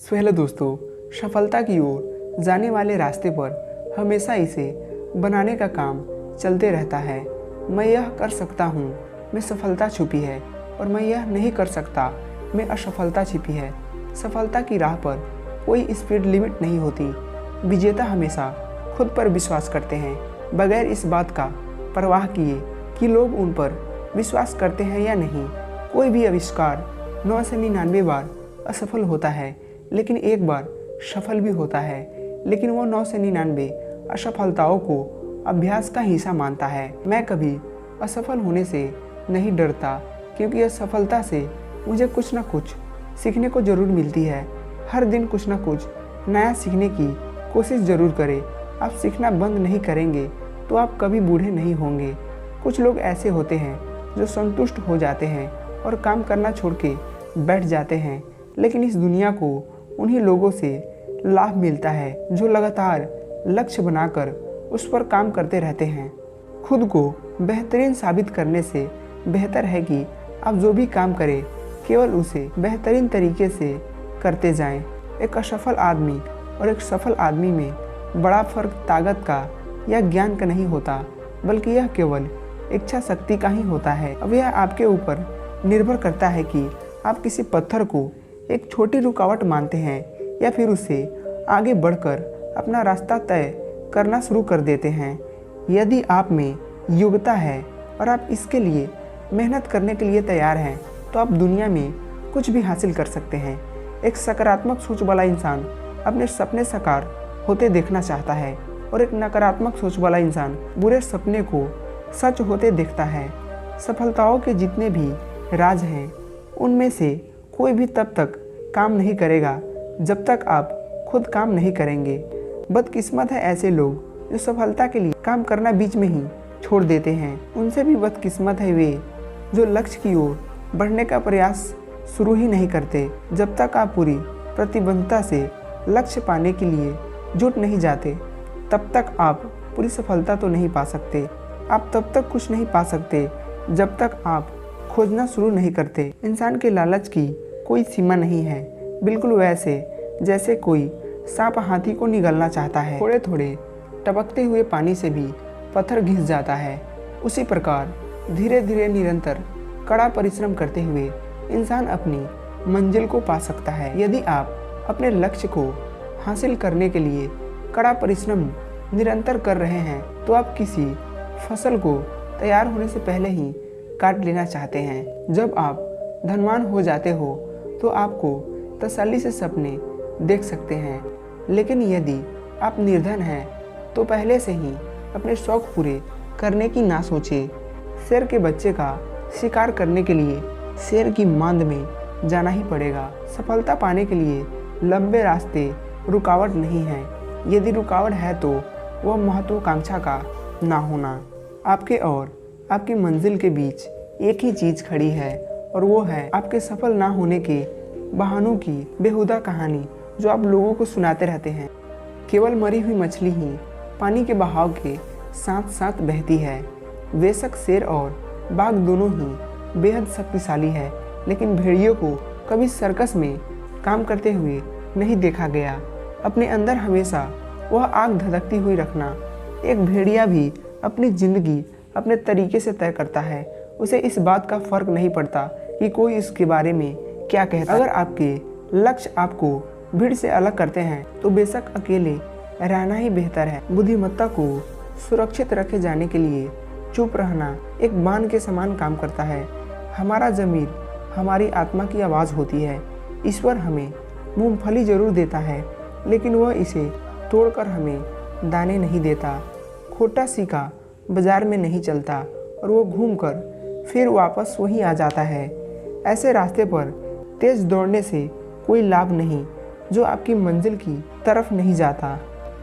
So hello दोस्तों, सफलता की ओर जाने वाले रास्ते पर हमेशा इसे बनाने का काम चलते रहता है। मैं यह कर सकता हूँ में सफलता छुपी है और मैं यह नहीं कर सकता में असफलता छिपी है। सफलता की राह पर कोई स्पीड लिमिट नहीं होती। विजेता हमेशा खुद पर विश्वास करते हैं, बगैर इस बात का परवाह किए कि लोग उन पर विश्वास करते हैं या नहीं। कोई भी आविष्कार 9 से 99 बार असफल होता है, लेकिन एक बार सफल भी होता है। लेकिन वो 9 से 99 असफलताओं को अभ्यास का हिस्सा मानता है। मैं कभी असफल होने से नहीं डरता, क्योंकि असफलता से मुझे कुछ ना कुछ सीखने को ज़रूर मिलती है। हर दिन कुछ ना कुछ नया सीखने की कोशिश ज़रूर करें। आप सीखना बंद नहीं करेंगे तो आप कभी बूढ़े नहीं होंगे। कुछ लोग ऐसे होते हैं जो संतुष्ट हो जाते हैं और काम करना छोड़ के बैठ जाते हैं, लेकिन इस दुनिया को उन्हीं लोगों से लाभ मिलता है जो लगातार लक्ष्य बनाकर उस पर काम करते रहते हैं। खुद को बेहतरीन साबित करने से बेहतर है कि आप जो भी काम करें केवल उसे बेहतरीन तरीके से करते जाएं। एक असफल आदमी और एक सफल आदमी में बड़ा फर्क ताकत का या ज्ञान का नहीं होता, बल्कि यह केवल इच्छा शक्ति का ही होता है। अब यह आपके ऊपर निर्भर करता है कि आप किसी पत्थर को एक छोटी रुकावट मानते हैं या फिर उसे आगे बढ़कर अपना रास्ता तय करना शुरू कर देते हैं। यदि आप में योग्यता है और आप इसके लिए मेहनत करने के लिए तैयार हैं, तो आप दुनिया में कुछ भी हासिल कर सकते हैं। एक सकारात्मक सोच वाला इंसान अपने सपने साकार होते देखना चाहता है और एक नकारात्मक सोच वाला इंसान बुरे सपने को सच होते देखता है। सफलताओं के जितने भी राज हैं, उनमें से कोई भी तब तक काम नहीं करेगा जब तक आप खुद काम नहीं करेंगे। बदकिस्मत है ऐसे लोग जो सफलता के लिए काम करना बीच में ही छोड़ देते हैं। उनसे भी बदकिस्मत है वे जो लक्ष्य की ओर बढ़ने का प्रयास शुरू ही नहीं करते। जब तक आप पूरी प्रतिबद्धता से लक्ष्य पाने के लिए जुट नहीं जाते, तब तक आप पूरी सफलता तो नहीं पा सकते। आप तब तक कुछ नहीं पा सकते जब तक आप खोजना शुरू नहीं करते। इंसान के लालच की कोई सीमा नहीं है, बिल्कुल वैसे जैसे कोई सांप हाथी को निगलना चाहता है। थोड़े थोड़े टपकते हुए पानी से भी पत्थर घिस जाता है। उसी प्रकार धीरे धीरे निरंतर कड़ा परिश्रम करते हुए इंसान अपनी मंजिल को पा सकता है। यदि आप अपने लक्ष्य को हासिल करने के लिए कड़ा परिश्रम निरंतर कर रहे हैं, तो आप किसी फसल को तैयार होने से पहले ही काट लेना चाहते हैं। जब आप धनवान हो जाते हो तो आपको तसल्ली से सपने देख सकते हैं, लेकिन यदि आप निर्धन हैं तो पहले से ही अपने शौक पूरे करने की ना सोचें। शेर के बच्चे का शिकार करने के लिए शेर की मांद में जाना ही पड़ेगा। सफलता पाने के लिए लंबे रास्ते रुकावट नहीं है। यदि रुकावट है तो वह महत्वाकांक्षा का ना होना। आपके और आपकी मंजिल के बीच एक ही चीज़ खड़ी है, और वो है आपके सफल ना होने के बहानों की बेहुदा कहानी जो आप लोगों को सुनाते रहते हैं। केवल मरी हुई मछली ही पानी के बहाव के साथ साथ बहती है। बेशक शेर और बाघ दोनों ही बेहद शक्तिशाली है, लेकिन भेड़ियों को कभी सर्कस में काम करते हुए नहीं देखा गया। अपने अंदर हमेशा वह आग धधकती हुई रखना। एक भेड़िया भी अपनी ज़िंदगी अपने तरीके से तय करता है। उसे इस बात का फर्क नहीं पड़ता कि कोई इसके बारे में क्या कहता है। अगर आपके लक्ष्य आपको भीड़ से अलग करते हैं, तो बेशक अकेले रहना ही बेहतर है। बुद्धिमत्ता को सुरक्षित रखे जाने के लिए चुप रहना एक बाण के समान काम करता है। हमारा ज़मीर हमारी आत्मा की आवाज़ होती है। ईश्वर हमें मूंगफली जरूर देता है, लेकिन वह इसे तोड़कर हमें दाने नहीं देता। खोटा सिक्का बाजार में नहीं चलता और वो घूमकर फिर वापस वहीं आ जाता है। ऐसे रास्ते पर तेज दौड़ने से कोई लाभ नहीं जो आपकी मंजिल की तरफ नहीं जाता।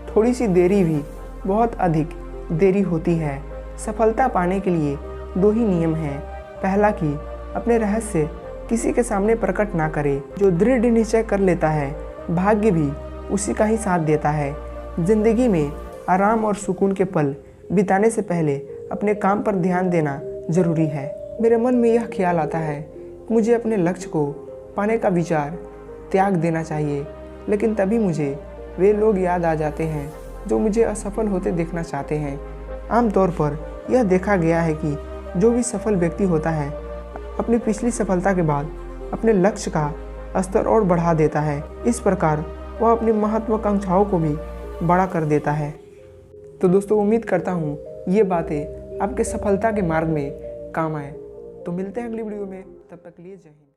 थोड़ी सी देरी भी बहुत अधिक देरी होती है। सफलता पाने के लिए 2 ही नियम हैं। पहला कि अपने रहस्य किसी के सामने प्रकट ना करें। जो दृढ़ निश्चय कर लेता है, भाग्य भी उसी का ही साथ देता है। जिंदगी में आराम और सुकून के पल बिताने से पहले अपने काम पर ध्यान देना जरूरी है। मेरे मन में यह ख्याल आता है कि मुझे अपने लक्ष्य को पाने का विचार त्याग देना चाहिए। लेकिन तभी मुझे वे लोग याद आ जाते हैं जो मुझे असफल होते देखना चाहते हैं। आमतौर पर यह देखा गया है कि जो भी सफल व्यक्ति होता है अपनी पिछली सफलता के बाद अपने लक्ष्य का स्तर और बढ़ा देता है। इस प्रकार वह अपनी महत्वाकांक्षाओं को भी बड़ा कर देता है। तो दोस्तों, उम्मीद करता हूँ ये बातें आपके सफलता के मार्ग में काम आए। तो मिलते हैं अगली वीडियो में, तब तक के लिए जय हिंद।